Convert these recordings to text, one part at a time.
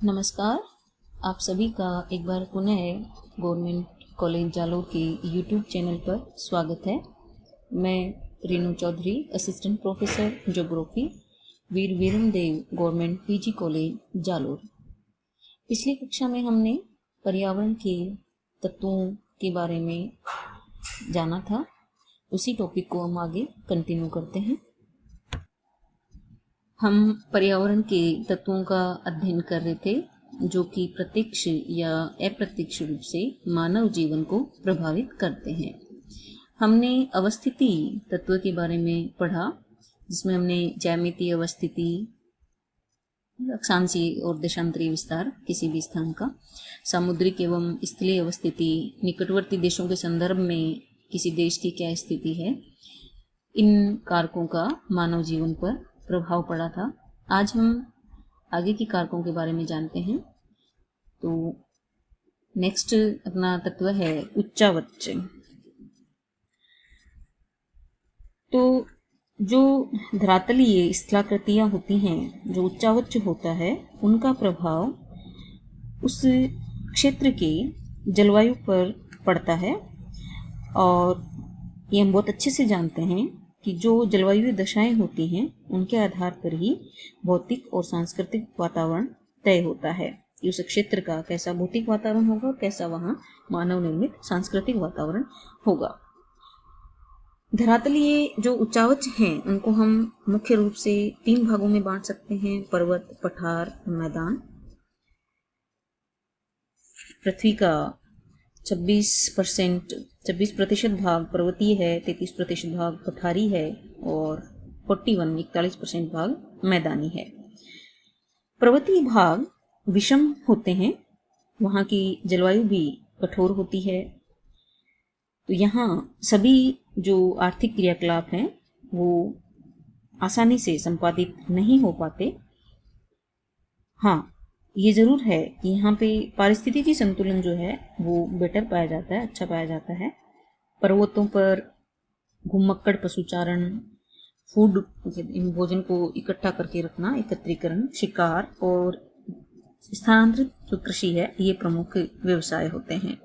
नमस्कार। आप सभी का एक बार पुनः गवर्नमेंट कॉलेज जालोर के यूट्यूब चैनल पर स्वागत है। मैं Rinu Chaudhary, assistant professor geography, Veer Veeram Dev government PG college Jalore. पिछली कक्षा में हमने पर्यावरण के तत्वों के बारे में जाना था। उसी टॉपिक को हम आगे कंटिन्यू करते हैं। हम पर्यावरण के तत्वों का अध्ययन कर रहे थे जो कि प्रत्यक्ष या अप्रत्यक्ष रूप से मानव जीवन को प्रभावित करते हैं। हमने अवस्थिति तत्व के बारे में पढ़ा, जिसमें हमने ज्यामितीय अवस्थिति, अक्षांशीय और देशांतरीय विस्तार किसी भी स्थान का, सामुद्रिक एवं स्थलीय अवस्थिति, निकटवर्ती देशों के संदर्भ में किसी देश की क्या स्थिति है, इन कारकों का मानव जीवन पर प्रभाव पड़ा था। आज हम आगे की कारकों के बारे में जानते हैं। तो नेक्स्ट अपना तत्व है उच्चावच। तो जो धरातलीय स्थलाकृतियां होती हैं, जो उच्चावच होता है, उनका प्रभाव उस क्षेत्र के जलवायु पर पड़ता है। और ये हम बहुत अच्छे से जानते हैं कि जो जलवायु दशाएं होती हैं, उनके आधार पर ही भौतिक और सांस्कृतिक वातावरण तय होता है कि उस क्षेत्र का कैसा भौतिक वातावरण होगा और कैसा वहाँ मानव निर्मित सांस्कृतिक वातावरण होगा। धरातलीय जो उच्चावच हैं, उनको हम मुख्य रूप से 3 भागों में बांट सकते हैं: पर्वत, पठार, मैदान। पृथ्वी का 26% भाग पर्वतीय है, 33% भाग पठारी है और 41% भाग मैदानी है। पर्वतीय भाग विषम होते हैं, वहाँ की जलवायु भी कठोर होती है। तो यहाँ सभी जो आर्थिक क्रियाकलाप हैं वो आसानी से संपादित नहीं हो पाते। हाँ, ये ज़रूर है कि यहाँ पे पारिस्थितिकी संतुलन जो है वो बेटर पाया जाता है, अच्छा पाया जाता है। पर्वतों पर घुमक्कड़ पशुचारण, फूड भोजन को इकट्ठा करके रखना, एकत्रीकरण, शिकार और स्थानांतरित जो कृषि है, ये प्रमुख व्यवसाय होते हैं।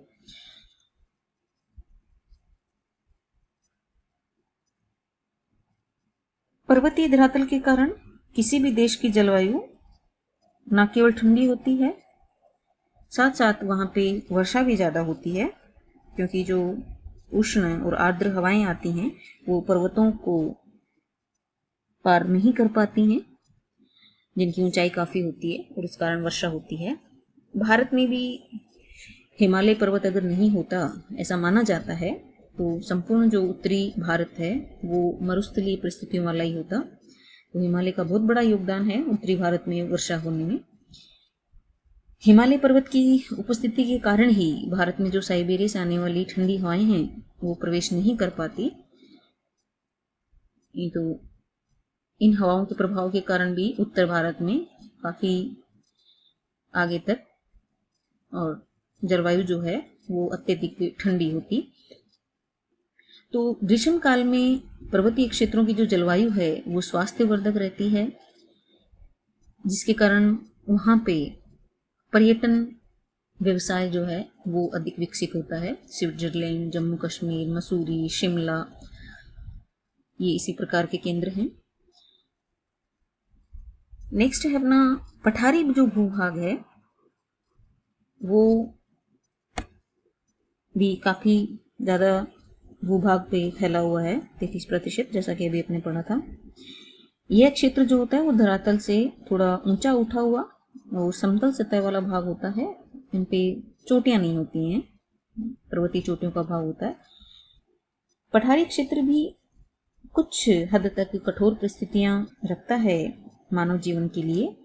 पर्वतीय धरातल के कारण किसी भी देश की जलवायु न केवल ठंडी होती है, साथ साथ वहाँ पे वर्षा भी ज़्यादा होती है, क्योंकि जो उष्ण और आर्द्र हवाएं आती हैं वो पर्वतों को पार नहीं कर पाती हैं, जिनकी ऊंचाई काफ़ी होती है और इस कारण वर्षा होती है। भारत में भी हिमालय पर्वत अगर नहीं होता, ऐसा माना जाता है, तो संपूर्ण जो उत्तरी भारत है वो मरुस्थलीय परिस्थितियों वाला ही होता। तो हिमालय का बहुत बड़ा योगदान है उत्तरी भारत में वर्षा होने में। हिमालय पर्वत की उपस्थिति के कारण ही भारत में जो साइबेरिया से आने वाली ठंडी हवाएं हैं वो प्रवेश नहीं कर पाती। तो इन हवाओं के प्रभाव के कारण भी उत्तर भारत में काफ़ी आगे तक और जलवायु जो है वो अत्यधिक ठंडी होती। तो ग्रीष्म काल में पर्वतीय क्षेत्रों की जो जलवायु है वो स्वास्थ्यवर्धक रहती है, जिसके कारण वहाँ पे पर्यटन व्यवसाय जो है वो अधिक विकसित होता है। स्विट्जरलैंड, जम्मू कश्मीर, मसूरी, शिमला, ये इसी प्रकार के केंद्र हैं। नेक्स्ट है अपना पठारी जो भूभाग है वो भी काफ़ी ज़्यादा भूभाग पे फैला हुआ है, 33%, जैसा कि अभी अपने पढ़ा था। यह क्षेत्र जो होता है वो धरातल से थोड़ा ऊंचा उठा हुआ और समतल सतह वाला भाग होता है। इन पे चोटियां नहीं होती हैं, पर्वतीय चोटियों का भाग होता है। पठारी क्षेत्र भी कुछ हद तक कठोर परिस्थितियां रखता है मानव जीवन के लिए।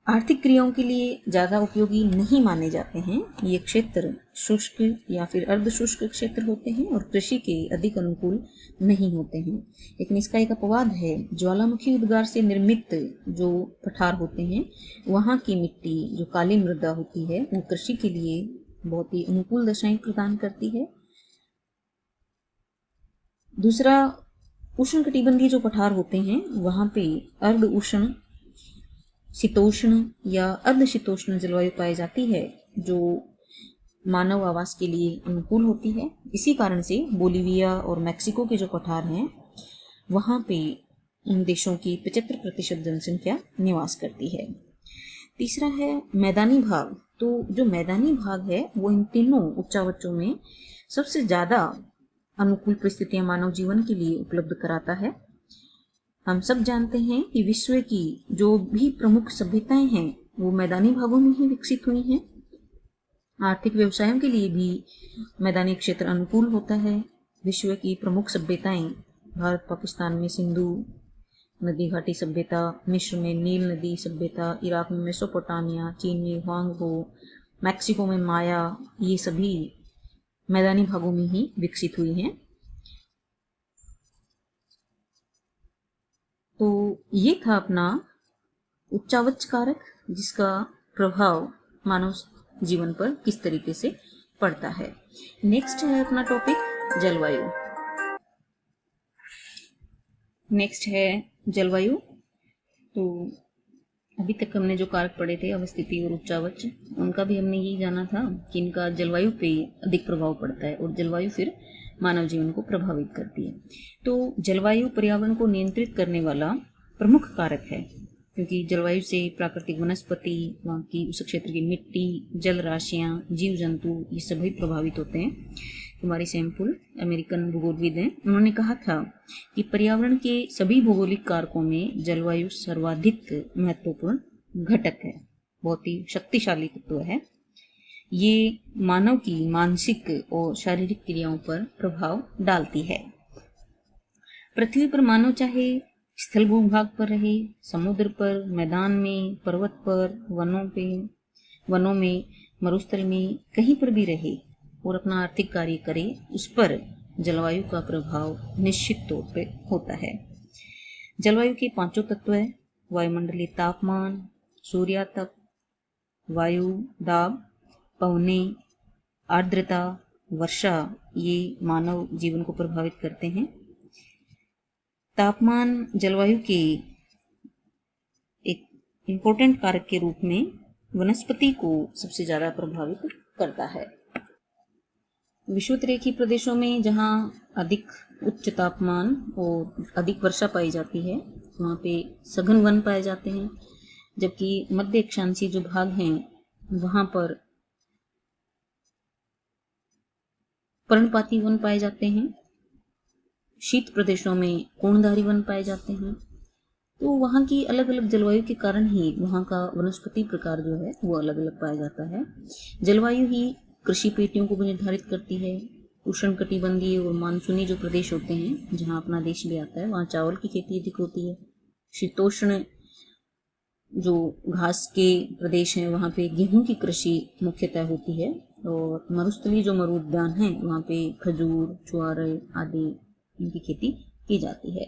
आर्थिक क्रियाओं के लिए ज़्यादा उपयोगी नहीं माने जाते हैं। ये क्षेत्र शुष्क या फिर अर्ध शुष्क क्षेत्र होते हैं और कृषि के अधिक अनुकूल नहीं होते हैं। लेकिन इसका एक अपवाद है, ज्वालामुखी उद्गार से निर्मित जो पठार होते हैं, वहाँ की मिट्टी जो काली मृदा होती है वो कृषि के लिए बहुत ही अनुकूल दशाएं प्रदान करती है। दूसरा, उष्णकटिबंधीय जो पठार होते हैं वहाँ पे अर्ध उष्ण शीतोष्ण या अर्धशीतोष्ण जलवायु पाई जाती है जो मानव आवास के लिए अनुकूल होती है। इसी कारण से बोलीविया और मैक्सिको के जो पठार हैं वहाँ पे इन देशों की 75% जनसंख्या निवास करती है। तीसरा है मैदानी भाग। तो जो मैदानी भाग है वो इन तीनों उच्चावचों में सबसे ज़्यादा अनुकूल परिस्थितियां मानव जीवन के लिए उपलब्ध कराता है। हम सब जानते हैं कि विश्व की जो भी प्रमुख सभ्यताएं हैं वो मैदानी भागों में ही विकसित हुई हैं। आर्थिक व्यवसायों के लिए भी मैदानी क्षेत्र अनुकूल होता है। विश्व की प्रमुख सभ्यताएं भारत पाकिस्तान में सिंधु नदी घाटी सभ्यता, मिस्र में नील नदी सभ्यता, इराक में मेसोपोटामिया, चीन में ह्वांग-हो, मैक्सिको में माया, ये सभी मैदानी भागों में ही विकसित हुई हैं। तो ये था अपना उच्चावच कारक जिसका प्रभाव मानव जीवन पर किस तरीके से पड़ता है। नेक्स्ट है अपना टॉपिक जलवायु। नेक्स्ट है जलवायु। तो अभी तक हमने जो कारक पढ़े थे अवस्थिति और उच्चावच, उनका भी हमने यही जाना था कि इनका जलवायु पे अधिक प्रभाव पड़ता है और जलवायु फिर मानव जीवन को प्रभावित करती है। तो जलवायु पर्यावरण को नियंत्रित करने वाला प्रमुख कारक है, क्योंकि जलवायु से प्राकृतिक वनस्पति, वहाँ की उस क्षेत्र की मिट्टी, जल राशियाँ, जीव जंतु, ये सभी प्रभावित होते हैं। हमारी सैम्पुल अमेरिकन भूगोलविद हैं, उन्होंने कहा था कि पर्यावरण के सभी भौगोलिक कारकों में जलवायु सर्वाधिक महत्वपूर्ण घटक है, बहुत ही शक्तिशाली तत्व है। ये मानव की मानसिक और शारीरिक क्रियाओं पर प्रभाव डालती है। पृथ्वी पर मानव चाहे स्थल भूभाग पर रहे, समुद्र पर, मैदान में, पर्वत पर, वनों में, मरुस्थल में, कहीं पर भी रहे और अपना आर्थिक कार्य करे, उस पर जलवायु का प्रभाव निश्चित तौर पर होता है। जलवायु के पांचों तत्व है: वायुमंडलीय तापमान, सूर्यातप, वायु दाब, पवने, आर्द्रता, वर्षा, ये मानव जीवन को प्रभावित करते हैं। तापमान जलवायु के एक इम्पोर्टेंट कारक के रूप में वनस्पति को सबसे ज़्यादा प्रभावित करता है। विषुवतरेखीय प्रदेशों में जहाँ अधिक उच्च तापमान और अधिक वर्षा पाई जाती है वहाँ पे सघन वन पाए जाते हैं, जबकि मध्य अक्षांशीय जो भाग हैं वहाँ पर पर्णपाती वन पाए जाते हैं। शीत प्रदेशों में कोणधारी वन पाए जाते हैं। तो वहाँ की अलग अलग जलवायु के कारण ही वहाँ का वनस्पति प्रकार जो है वो अलग अलग पाया जाता है। जलवायु ही कृषि पेटियों को भी निर्धारित करती है। उष्णकटिबंधीय और मानसूनी जो प्रदेश होते हैं, जहाँ अपना देश भी आता है, वहाँ चावल की खेती अधिक होती है। शीतोष्ण जो घास के प्रदेश हैं वहाँ पे गेहूं की कृषि मुख्यतः होती है, और मरुस्थलीय जो मरु उद्यान हैं वहाँ पे खजूर, ज्वार आदि इनकी खेती की जाती है।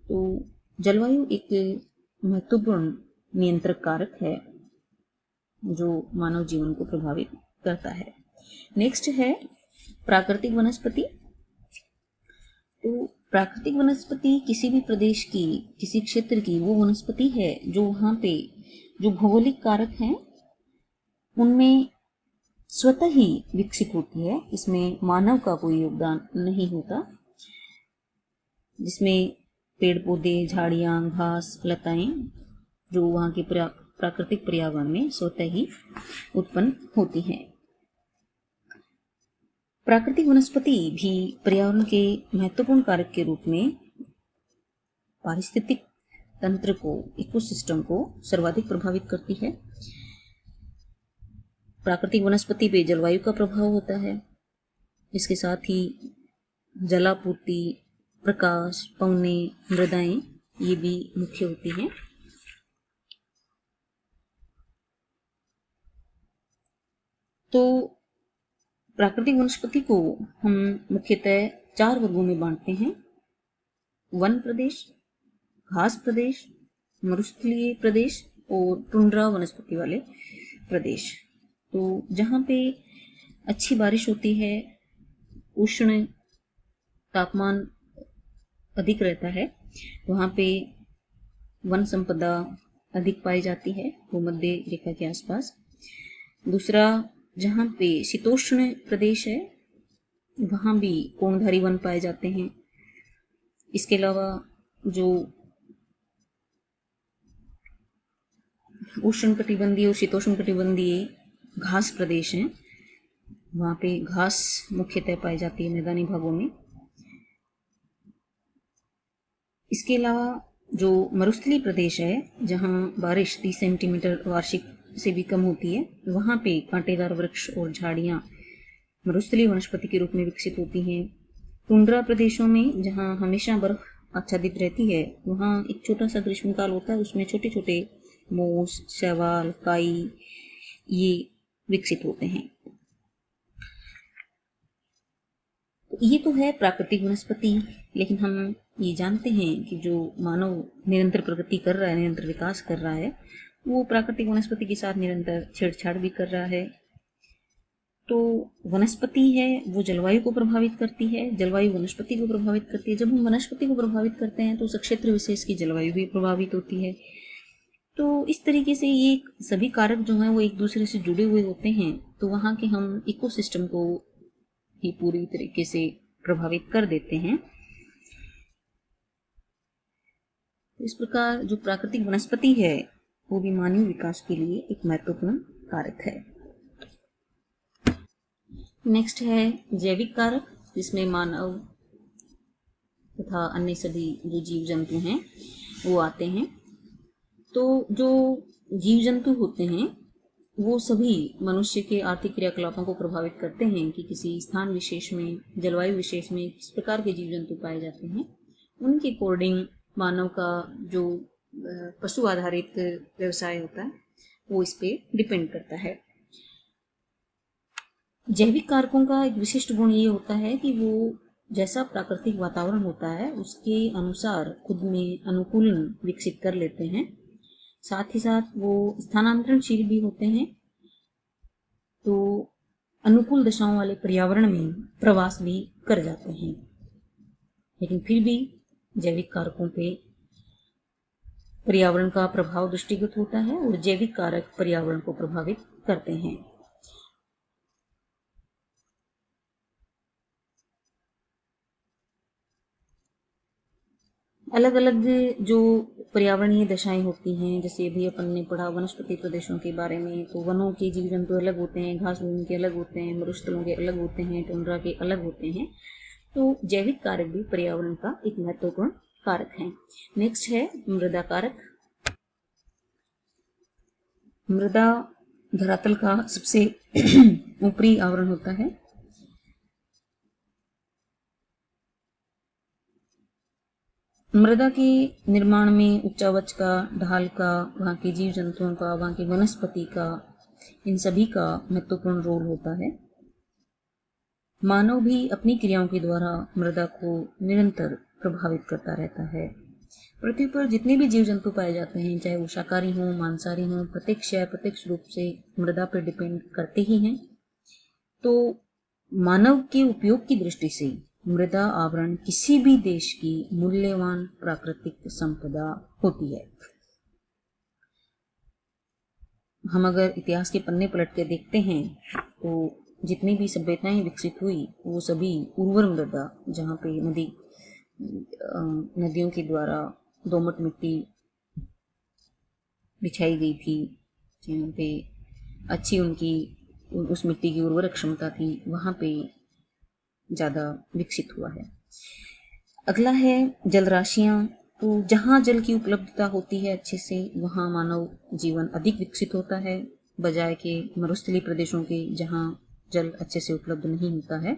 तो जलवायु एक महत्वपूर्ण नियंत्रक कारक है जो मानव जीवन को प्रभावित करता है। नेक्स्ट है प्राकृतिक वनस्पति। तो प्राकृतिक वनस्पति किसी भी प्रदेश की, किसी क्षेत्र की वो वनस्पति है जो वहाँ पे जो भौगोलिक कारक हैं उनमें स्वतः ही विकसित होती है। इसमें मानव का कोई योगदान नहीं होता, जिसमें पेड़ पौधे, झाड़ियाँ, घास, लताएं जो वहाँ के प्राकृतिक पर्यावरण में स्वतः ही उत्पन्न होती हैं। प्राकृतिक वनस्पति भी पर्यावरण के महत्वपूर्ण कारक के रूप में पारिस्थितिक तंत्र को, इकोसिस्टम को सर्वाधिक प्रभावित करती है। प्राकृतिक वनस्पति पे जलवायु का प्रभाव होता है। इसके साथ ही जलापूर्ति, प्रकाश, पवने, मृदाएं ये भी मुख्य होती हैं। तो प्राकृतिक वनस्पति को हम मुख्यतः 4 वर्गों में बांटते हैं: वन प्रदेश, घास प्रदेश, मरुस्थलीय प्रदेश और टुंड्रा वनस्पति वाले प्रदेश। तो जहाँ पे अच्छी बारिश होती है, उष्ण तापमान अधिक रहता है, वहाँ पे वन संपदा अधिक पाई जाती है, भूमध्य रेखा के आसपास। दूसरा, जहाँ पे शीतोष्ण प्रदेश है वहाँ भी कोणधारी वन पाए जाते हैं। इसके अलावा जो उष्णकटिबंधीय और शीतोष्णकटिबंधीय घास प्रदेश हैं वहाँ पे घास मुख्यतः पाई जाती है मैदानी भागों में। इसके अलावा जो मरुस्थलीय प्रदेश है जहाँ बारिश 30 सेंटीमीटर वार्षिक से भी कम होती है, वहाँ पे कांटेदार वृक्ष और झाड़ियाँ मरुस्थलीय वनस्पति के रूप में विकसित होती हैं। टुंड्रा प्रदेशों में जहाँ हमेशा बर्फ आच्छादित रहती है, वहाँ एक छोटा सा ग्रीष्मकाल होता है, उसमें छोटे छोटे मोस, शैवाल, काई ये विकसित होते हैं। तो ये तो है प्राकृतिक वनस्पति, लेकिन हम ये जानते हैं कि जो मानव निरंतर प्रगति कर रहा है, निरंतर विकास कर रहा है, वो प्राकृतिक वनस्पति के साथ निरंतर छेड़छाड़ भी कर रहा है। तो वनस्पति है वो जलवायु को प्रभावित करती है, जलवायु वनस्पति को प्रभावित करती है। जब हम वनस्पति को प्रभावित करते हैं तो उस क्षेत्र विशेष की जलवायु भी प्रभावित होती है। तो इस तरीके से ये सभी कारक जो हैं वो एक दूसरे से जुड़े हुए होते हैं, तो वहाँ के हम इकोसिस्टम को ही पूरी तरीके से प्रभावित कर देते हैं। इस प्रकार जो प्राकृतिक वनस्पति है वो भी मानवीय विकास के लिए एक महत्वपूर्ण कारक है। नेक्स्ट है जैविक कारक, जिसमें मानव तथा अन्य सभी जो जीव जंतु हैं वो आते हैं। तो जो जीव जंतु होते हैं वो सभी मनुष्य के आर्थिक क्रियाकलापों को प्रभावित करते हैं कि किसी स्थान विशेष में, जलवायु विशेष में किस प्रकार के जीव जंतु पाए जाते हैं। उनके अकॉर्डिंग मानव का जो पशु आधारित व्यवसाय होता है वो इस पे डिपेंड करता है। जैविक कारकों का एक विशिष्ट गुण ये होता है कि वो जैसा प्राकृतिक वातावरण होता है उसके अनुसार खुद में अनुकूलन विकसित कर लेते हैं। साथ ही साथ वो स्थानांतरणशील भी होते हैं, तो अनुकूल दशाओं वाले पर्यावरण में प्रवास भी कर जाते हैं। लेकिन फिर भी जैविक कारकों पे पर्यावरण का प्रभाव दृष्टिगत होता है और जैविक कारक पर्यावरण को प्रभावित करते हैं। अलग अलग जो पर्यावरणीय दशाएं होती हैं, जैसे अभी अपन ने पढ़ा वनस्पति प्रदेशों के बारे में, तो वनों के जीव जंतु अलग होते हैं, घास भूमि के अलग होते हैं, मरुस्थलों के अलग होते हैं, टुंड्रा के अलग होते हैं। तो जैविक कारक भी पर्यावरण का एक महत्वपूर्ण कारक है। नेक्स्ट है मृदा कारक। मृदा धरातल का सबसे ऊपरी आवरण होता है। मृदा के निर्माण में उच्चावच का, ढाल का, वहाँ के जीव जंतुओं का, वहाँ की वनस्पति का, इन सभी का महत्वपूर्ण रोल होता है। मानव भी अपनी क्रियाओं के द्वारा मृदा को निरंतर प्रभावित करता रहता है। पृथ्वी पर जितने भी जीव जंतु पाए जाते हैं, चाहे वो शाकाहारी हों, मांसाहारी हों, प्रत्यक्ष या अप्रत्यक्ष रूप से मृदा पर डिपेंड करते ही हैं। तो मानव के उपयोग की दृष्टि से मृदा आवरण किसी भी देश की मूल्यवान प्राकृतिक संपदा होती है। हम अगर इतिहास के पन्ने पलट के देखते हैं तो जितनी भी सभ्यताएं विकसित हुई वो सभी उर्वर मृदा, जहाँ पे नदियों के द्वारा दोमट मिट्टी बिछाई गई थी, जहाँ पे अच्छी उनकी उस मिट्टी की उर्वरक क्षमता थी, वहाँ पे ज़्यादा विकसित हुआ है। अगला है जल राशियाँ। तो जहाँ जल की उपलब्धता होती है अच्छे से, वहाँ मानव जीवन अधिक विकसित होता है, बजाय के मरुस्थलीय प्रदेशों के जहाँ जल अच्छे से उपलब्ध नहीं होता है।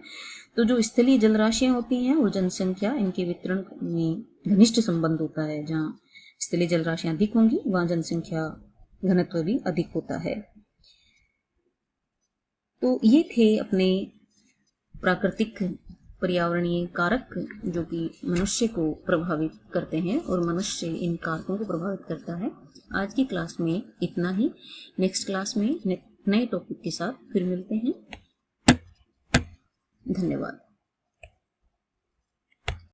तो जो स्थलीय जल राशियाँ होती हैं और जनसंख्या, इनके वितरण में घनिष्ठ संबंध होता है। जहाँ स्थलीय जल राशियाँ अधिक होंगी वहाँ जनसंख्या घनत्व भी अधिक होता है। तो ये थे अपने प्राकृतिक पर्यावरणीय कारक जो कि मनुष्य को प्रभावित करते हैं और मनुष्य इन कारकों को प्रभावित करता है। आज की क्लास में इतना ही। नेक्स्ट क्लास में नए टॉपिक के साथ फिर मिलते हैं। धन्यवाद।